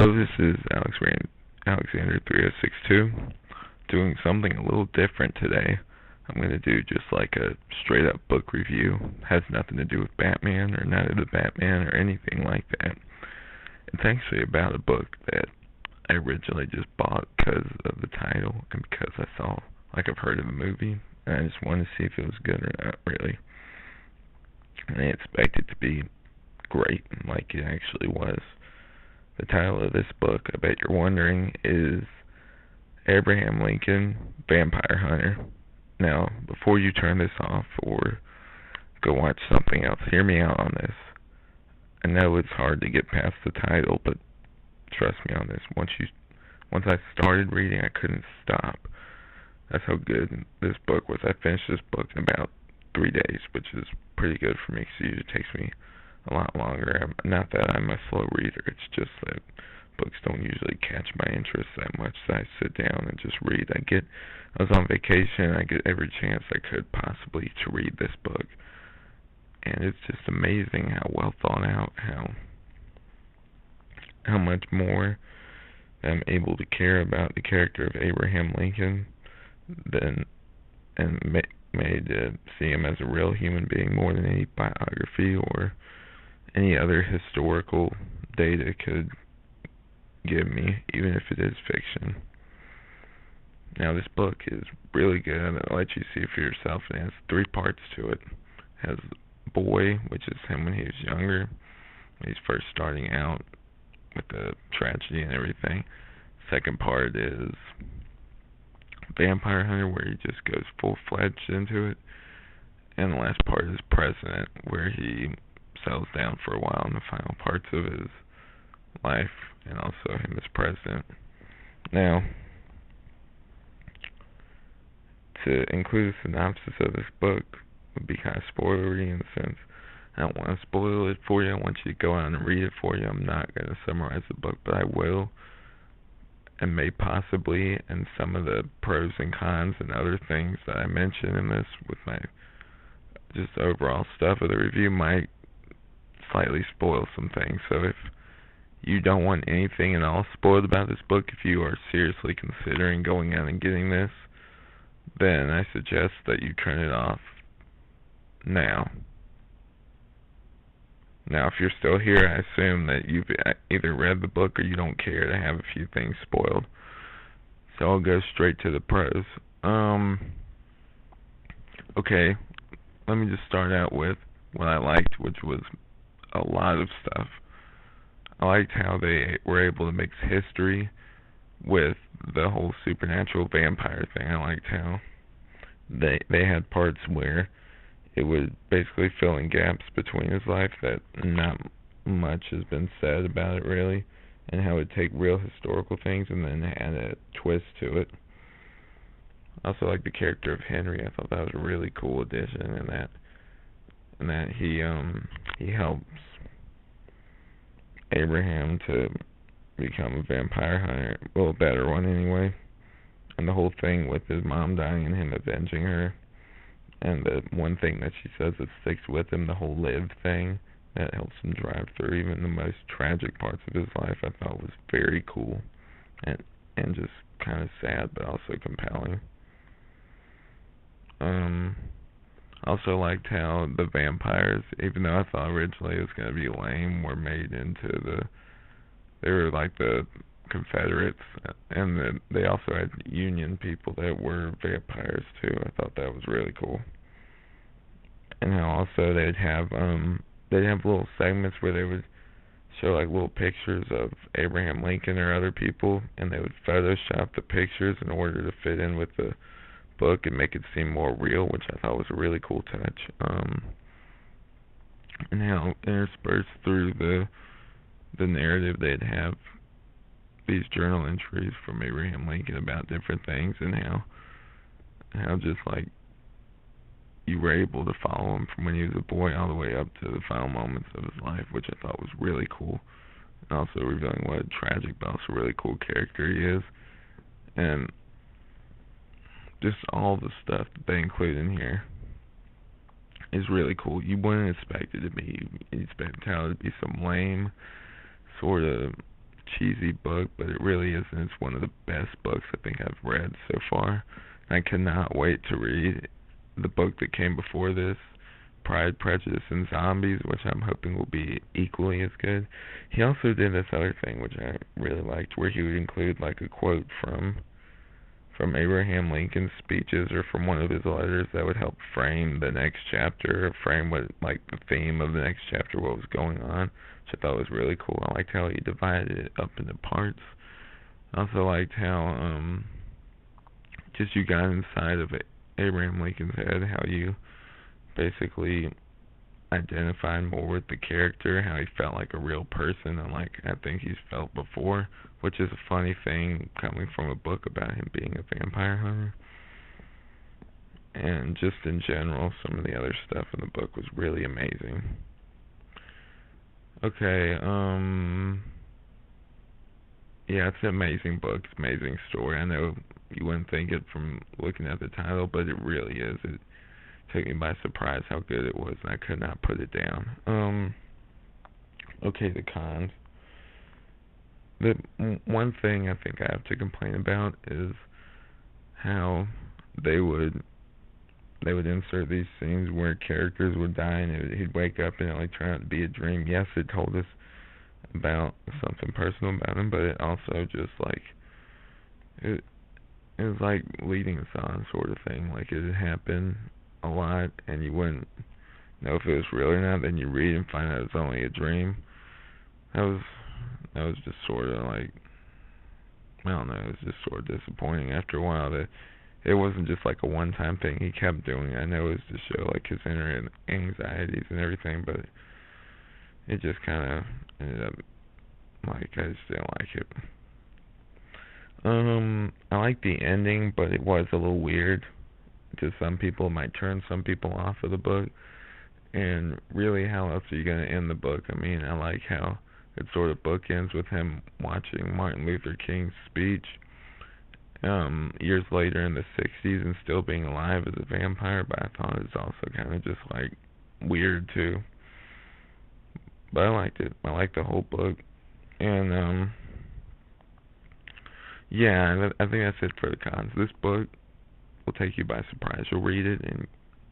Hello, this is Alexander 3062, doing something a little different today. I'm going to do just like a straight up book review. Has nothing to do with Batman or Night of the Batman or anything like that. It's actually about a book that I originally just bought because of the title and because I saw, like, I've heard of the movie, and I just wanted to see if it was good or not, really. And I expect it to be great, like it actually was. The title of this book, I bet you're wondering, is Abraham Lincoln, Vampire Hunter. Now, before you turn this off or go watch something else, hear me out on this. I know it's hard to get past the title, but trust me on this. Once I started reading, I couldn't stop. That's how good this book was. I finished this book in about 3 days, which is pretty good for me, because it usually takes me a lot longer. Not that I'm a slow reader, it's just that books don't usually catch my interest that much, so I sit down and just read. I was on vacation, I get every chance I could possibly to read this book, and it's just amazing how well thought out, how much more I'm able to care about the character of Abraham Lincoln and made to see him as a real human being more than any biography or any other historical data could give me, even if it is fiction. Now, this book is really good. I'll let you see for yourself. It has 3 parts to it. It has Boy, which is him when he was younger, when he's first starting out with the tragedy and everything. Second part is Vampire Hunter, where he just goes full-fledged into it. And the last part is President, where he settles down for a while in the final parts of his life, and also him as president. Now, to include a synopsis of this book would be kind of spoilery in the sense I don't want to spoil it for you. I want you to go out and read it for you. I'm not going to summarize the book, but I will, and may possibly, and some of the pros and cons and other things that I mention in this with my just overall stuff of the review might slightly spoil some things. So if you don't want anything at all spoiled about this book, if you are seriously considering going out and getting this, then I suggest that you turn it off now. Now, if you're still here, I assume that you've either read the book or you don't care to have a few things spoiled. So I'll go straight to the pros. Okay, let me just start out with what I liked, which was a lot of stuff. I liked how they were able to mix history with the whole supernatural vampire thing. I liked how they had parts where it would basically fill in gaps between his life that not much has been said about it really, and how it would take real historical things and then add a twist to it. I also like the character of Henry. I thought that was a really cool addition, and that he helps Abraham to become a vampire hunter, well, a better one anyway. And the whole thing with his mom dying and him avenging her, and the one thing that she says that sticks with him, the whole live thing, that helps him drive through even the most tragic parts of his life, I thought was very cool, and just kind of sad, but also compelling. Also liked how the vampires, even though I thought originally it was going to be lame, were made into they were like the Confederates, and they also had Union people that were vampires too. I thought that was really cool. And how also they'd have little segments where they would show like little pictures of Abraham Lincoln or other people, and they would Photoshop the pictures in order to fit in with the book and make it seem more real, which I thought was a really cool touch. And how interspersed through the narrative they'd have these journal entries from Abraham Lincoln about different things, and how just like you were able to follow him from when he was a boy all the way up to the final moments of his life, which I thought was really cool, and also revealing what a tragic but also really cool character he is. And just all the stuff that they include in here is really cool. You wouldn't expect it to be. You expect how it to be some lame, sort of cheesy book, but it really isn't. It's one of the best books I think I've read so far. I cannot wait to read the book that came before this, Pride, Prejudice, and Zombies, which I'm hoping will be equally as good. He also did this other thing, which I really liked, where he would include like a quote from Abraham Lincoln's speeches or from one of his letters that would help frame the next chapter, or frame what, like, the theme of the next chapter, what was going on, which I thought was really cool. I liked how he divided it up into parts. I also liked how just you got inside of Abraham Lincoln's head, how you basically identified more with the character, how he felt like a real person, unlike I think he's felt before, which is a funny thing coming from a book about him being a vampire hunter. And just in general, some of the other stuff in the book was really amazing. Okay, yeah, it's an amazing book, it's an amazing story. I know you wouldn't think it from looking at the title, but it really is. It took me by surprise how good it was, and I could not put it down. Okay, the cons. The one thing I think I have to complain about is how they would insert these scenes where characters would die and he'd wake up and it would turn out to be a dream. Yes, it told us about something personal about him, but it also just like it was like leading us on sort of thing. Like it had happened a lot and you wouldn't know if it was real or not. Then you read and find out it's only a dream. That was just sort of like, I don't know, it was just sort of disappointing after a while that it wasn't just like a one-time thing. He kept doing it. I know it was to show like his inner anxieties and everything, but it just kind of ended up like I just didn't like it. I like the ending, but it was a little weird to some people. It might turn some people off of the book. And really, how else are you going to end the book? I mean, I like how it sort of bookends with him watching Martin Luther King's speech years later in the 60s and still being alive as a vampire, but I thought it was also kind of just like weird too. But I liked it. I liked the whole book. And yeah, I think that's it for the cons. This book will take you by surprise. You'll read it and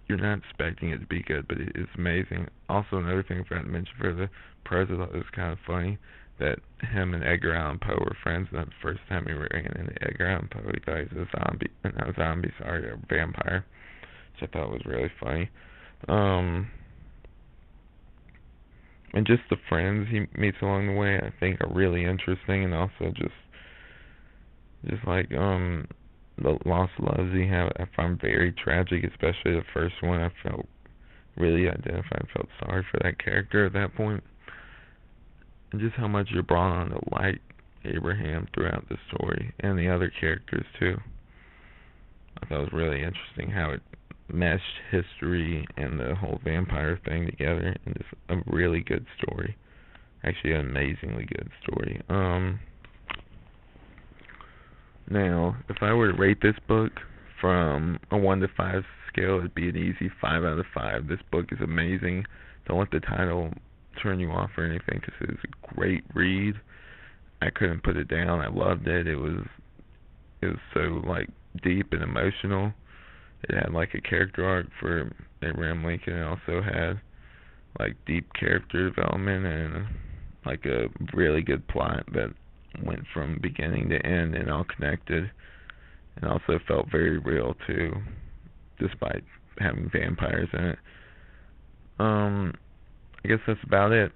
you're not expecting it to be good, but it's amazing. Also, another thing I forgot to mention for the pros, I thought it was kind of funny that him and Edgar Allan Poe were friends. Not the first time he ran into Edgar Allan Poe, he thought he was a vampire, which I thought was really funny. And just the friends he meets along the way, I think are really interesting, and also just like the lost loves he had, I found very tragic, especially the first one. I felt really identified, felt sorry for that character at that point. And just how much you're brought on to like Abraham throughout the story, and the other characters too. I thought it was really interesting how it meshed history and the whole vampire thing together, and just a really good story. Actually, an amazingly good story. Now, if I were to rate this book from a 1 to 5 scale, it'd be an easy 5 out of 5. This book is amazing. Don't let the title turn you off or anything, because it's a great read. I couldn't put it down. I loved it. It was so like deep and emotional. It had like a character arc for Abraham Lincoln. It also had like deep character development and like a really good plot that went from beginning to end and all connected, and also felt very real too, despite having vampires in it. I guess that's about it.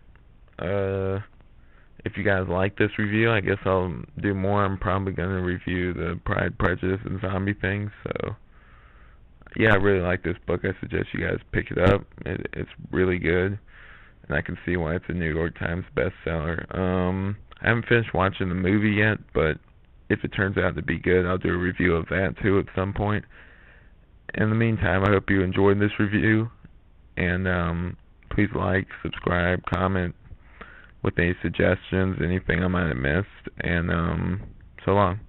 If you guys like this review, I guess I'll do more. I'm probably going to review the Pride, Prejudice, and Zombie thing. So yeah, I really like this book. I suggest you guys pick it up. It's really good, and I can see why it's a New York Times bestseller. I haven't finished watching the movie yet, but if it turns out to be good, I'll do a review of that too at some point. In the meantime, I hope you enjoyed this review, and please like, subscribe, comment with any suggestions, anything I might have missed, and so long.